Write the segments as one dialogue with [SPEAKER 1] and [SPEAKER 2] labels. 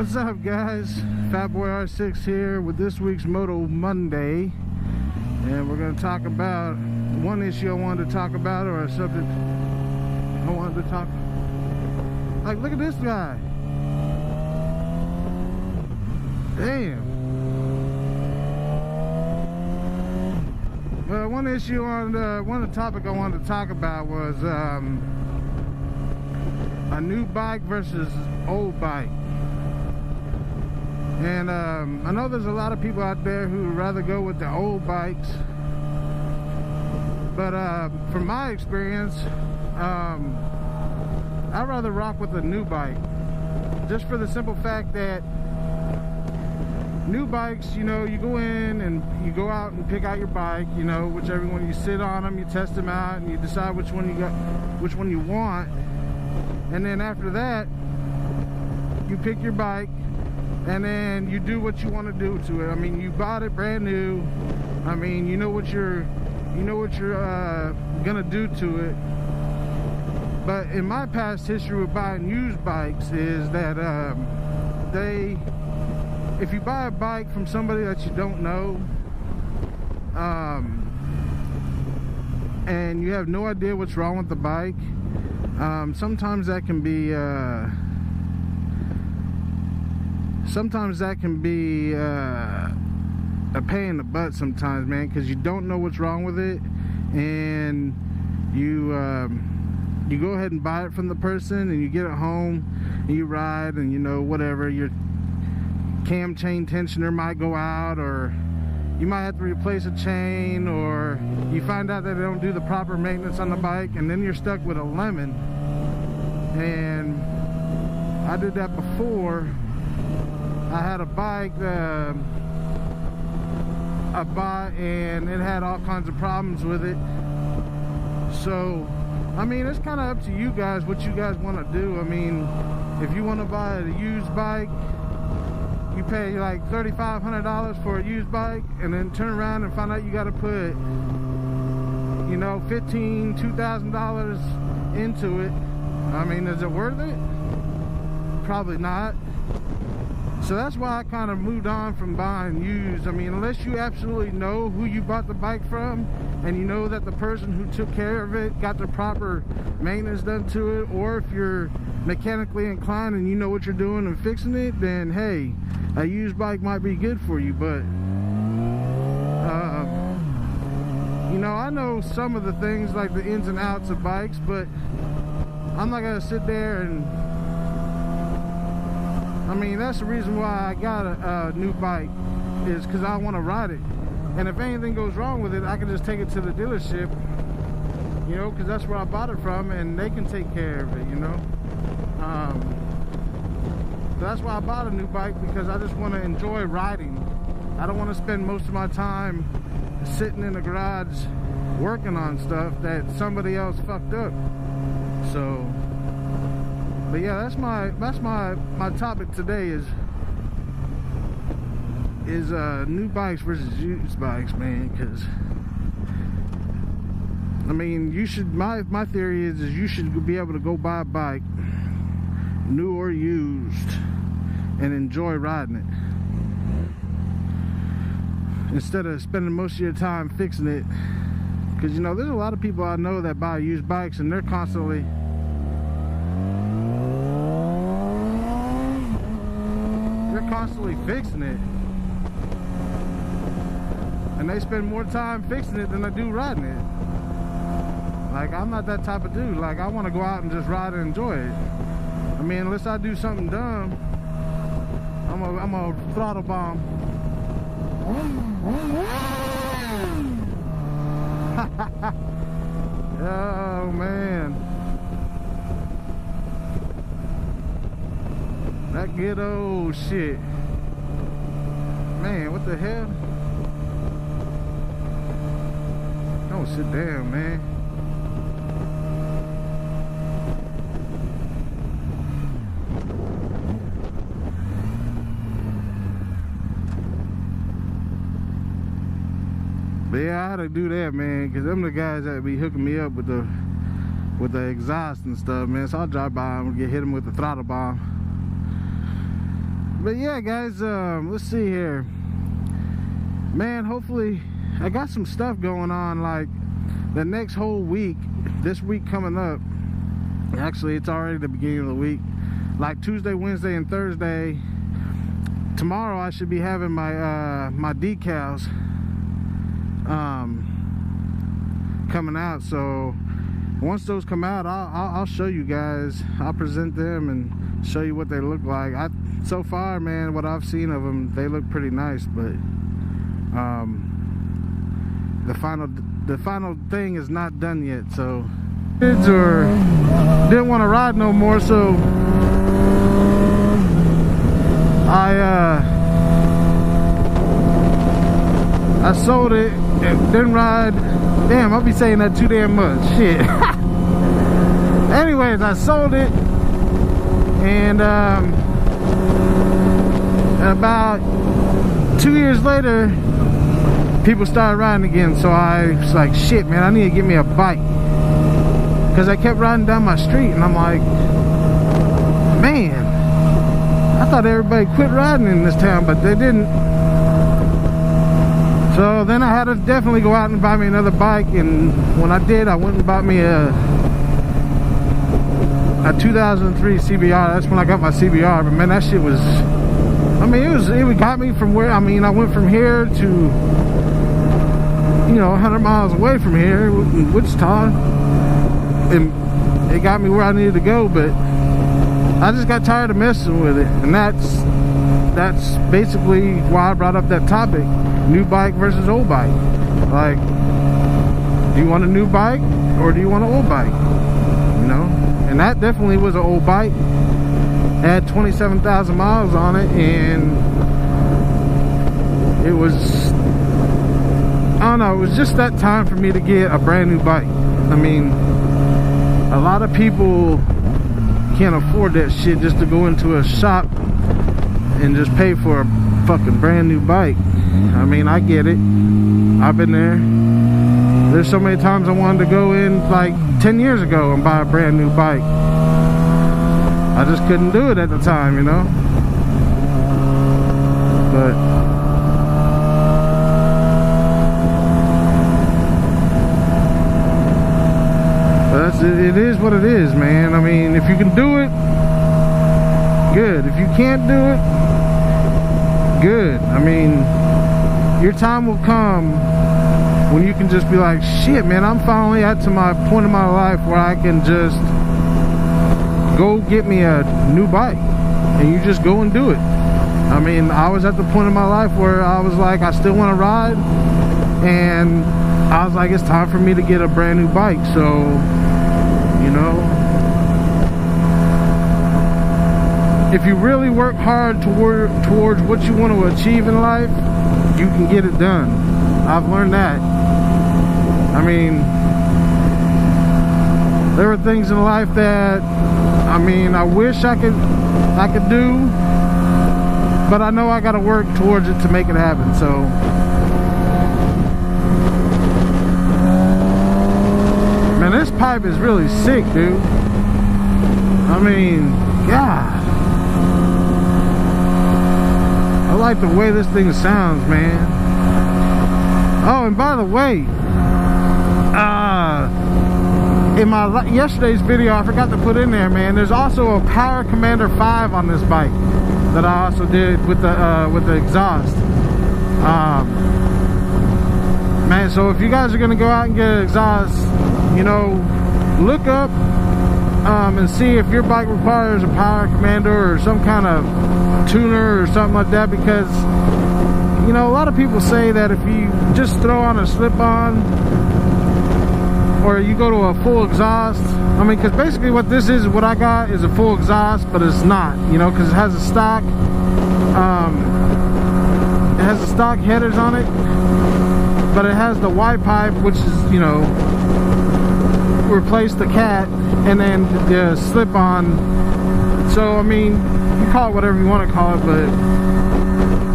[SPEAKER 1] What's up, guys? Fat Boy R6 here with this week's Moto Monday, and we're going to talk about one issue I wanted to talk about, or a subject I wanted to talk. Like, look at this guy. Damn. Well, one issue on one of the topic I wanted to talk about was a new bike versus old bike. And I know there's a lot of people out there who would rather go with the old bikes, but from my experience, I'd rather rock with a new bike, just for the simple fact that new bikes, you know, you go in and you go out and pick out your bike, you know, whichever one, you sit on them, you test them out, and you decide which one you want, and then after that you pick your bike and then you do what you want to do to it. I mean, you bought it brand new. I mean, you know what you're gonna do to it. But in my past history with buying used bikes is that if you buy a bike from somebody that you don't know, and you have no idea what's wrong with the bike, sometimes that can be a pain in the butt sometimes, man, because you don't know what's wrong with it, and you go ahead and buy it from the person, and you get it home and you ride, and you know, whatever, your cam chain tensioner might go out, or you might have to replace a chain, or you find out that they don't do the proper maintenance on the bike, and then you're stuck with a lemon. And I did that before. I had a bike I bought, and it had all kinds of problems with it. So I mean, it's kind of up to you guys what you guys want to do. I mean, if you want to buy a used bike, you pay like $3,500 for a used bike, and then turn around and find out you got to put, you know, $2,000 into it. I mean, is it worth it? Probably not. So that's why I kind of moved on from buying used. I mean, unless you absolutely know who you bought the bike from, and you know that the person who took care of it got the proper maintenance done to it, or if you're mechanically inclined and you know what you're doing and fixing it, then hey, a used bike might be good for you. But you know, I know some of the things, like the ins and outs of bikes, but I'm not gonna sit there and, I mean, that's the reason why I got a new bike, is because I want to ride it. And if anything goes wrong with it, I can just take it to the dealership, you know, because that's where I bought it from, and they can take care of it, you know. So that's why I bought a new bike, because I just want to enjoy riding. I don't want to spend most of my time sitting in the garage working on stuff that somebody else fucked up. So, but yeah, that's my topic today is new bikes versus used bikes, man. Because I mean, you should, my theory is you should be able to go buy a bike, new or used, and enjoy riding it, instead of spending most of your time fixing it. Because, you know, there's a lot of people I know that buy used bikes, and they're constantly fixing it, and they spend more time fixing it than they do riding it. Like, I'm not that type of dude. Like, I want to go out and just ride and enjoy it. I mean, unless I do something dumb, I'm a throttle bomb. Oh man, that ghetto shit, man. What the hell? Don't sit down, man. But yeah, I had to do that, man, because them the guys that be hooking me up with the exhaust and stuff, man. So I'll drive by them and hit them with the throttle bomb. But yeah, guys, let's see here, man. Hopefully I got some stuff going on, like the next whole week, this week coming up. Actually, it's already the beginning of the week, like Tuesday, Wednesday, and Thursday. Tomorrow I should be having my my decals coming out. So once those come out, I'll show you guys. I'll present them and show you what they look like. So far, man, what I've seen of them, they look pretty nice, but the final thing is not done yet. So kids or didn't want to ride no more, so I sold it and didn't ride. Damn, I'll be saying that too damn much. Shit. Anyways, I sold it, and about 2 years later, people started riding again. So I was like, shit, man, I need to get me a bike, because I kept riding down my street, and I'm like, man, I thought everybody quit riding in this town, but they didn't. So then I had to definitely go out and buy me another bike, and when I did, I went and bought me a 2003 CBR. That's when I got my CBR. But man, that shit was, I mean, it got me from where, I mean, I went from here to, you know, 100 miles away from here in Wichita, and it got me where I needed to go. But I just got tired of messing with it, and that's basically why I brought up that topic: new bike versus old bike. Like, do you want a new bike or do you want an old bike? You know, and that definitely was an old bike. It had 27,000 miles on it, and it was, I don't know, it was just that time for me to get a brand new bike. I mean, a lot of people can't afford that shit just to go into a shop and just pay for a fucking brand new bike. I mean, I get it. I've been there. There's so many times I wanted to go in like 10 years ago and buy a brand new bike. I just couldn't do it at the time, you know. But it is what it is, man. I mean, if you can do it, good. If you can't do it, good. I mean, your time will come when you can just be like, shit, man, I'm finally at to my point in my life where I can just go get me a new bike, and you just go and do it. I mean, I was at the point in my life where I was like, I still want to ride, and I was like, it's time for me to get a brand new bike. So, you know, if you really work hard towards what you want to achieve in life, you can get it done. I've learned that. I mean, there are things in life that, I mean, I wish I could do, but I know I got to work towards it to make it happen. So man, this pipe is really sick, dude. I mean, God, I like the way this thing sounds, man. Oh, and by the way, in my yesterday's video, I forgot to put in there, man, there's also a Power Commander 5 on this bike that I also did with the exhaust. Man, so if you guys are gonna go out and get an exhaust, you know, look up and see if your bike requires a Power Commander or some kind of tuner or something like that, because, you know, a lot of people say that if you just throw on a slip-on or you go to a full exhaust, I mean, because basically what this is, what I got is a full exhaust, but it's not, you know, because it has a stock headers on it, but it has the Y pipe, which is, you know, replace the cat, and then the slip-on. So I mean, you call it whatever you want to call it, but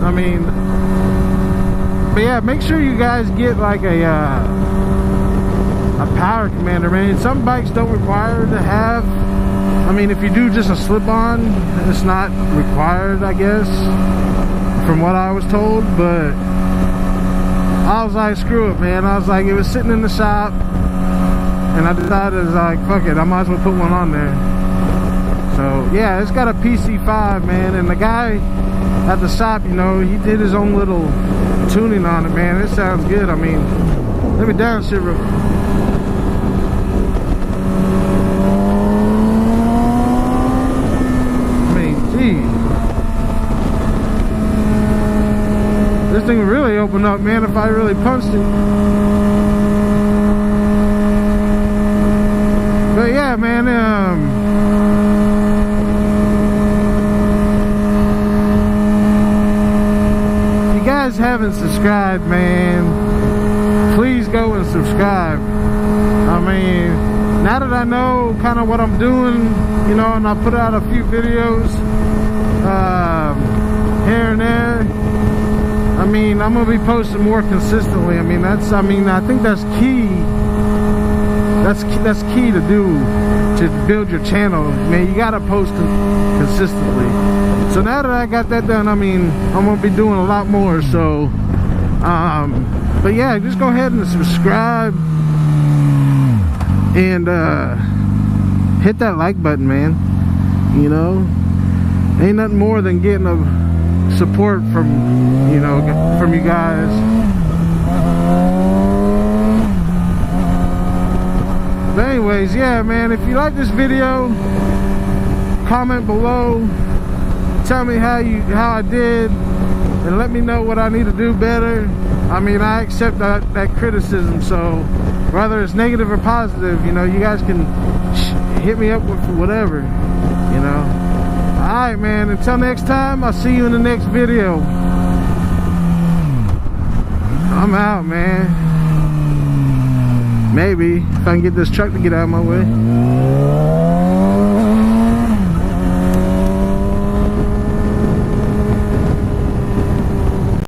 [SPEAKER 1] I mean, but yeah, make sure you guys get like a Power Commander, man. Some bikes don't require to have a I mean, if you do just a slip-on, it's not required, I guess, from what I was told. But I was like, screw it, man. I was like, it was sitting in the shop, and I decided, like, fuck it, I might as well put one on there. So yeah, it's got a PC5, man, and the guy at the shop, you know, he did his own little tuning on it, man. It sounds good. I mean, let me downshift real quick. I mean, geez, this thing would really open up, man, if I really punched it. But yeah, man, if you guys haven't subscribed, man, please go and subscribe. I mean, now that I know kind of what I'm doing, you know, and I put out a few videos here and there, I mean, I'm gonna be posting more consistently. I mean, I think that's key. That's key to do to build your channel, man. You gotta post consistently. So now that I got that done, I mean, I'm gonna be doing a lot more. So, but yeah, just go ahead and subscribe and hit that like button, man. You know, ain't nothing more than getting a support from, you know, from you guys. But anyways, yeah, man, if you like this video, comment below, tell me how I did, and let me know what I need to do better. I mean, I accept that criticism, so whether it's negative or positive, you know, you guys can hit me up with whatever, you know. Alright, man, until next time, I'll see you in the next video. I'm out, man. Maybe, if I can get this truck to get out of my way.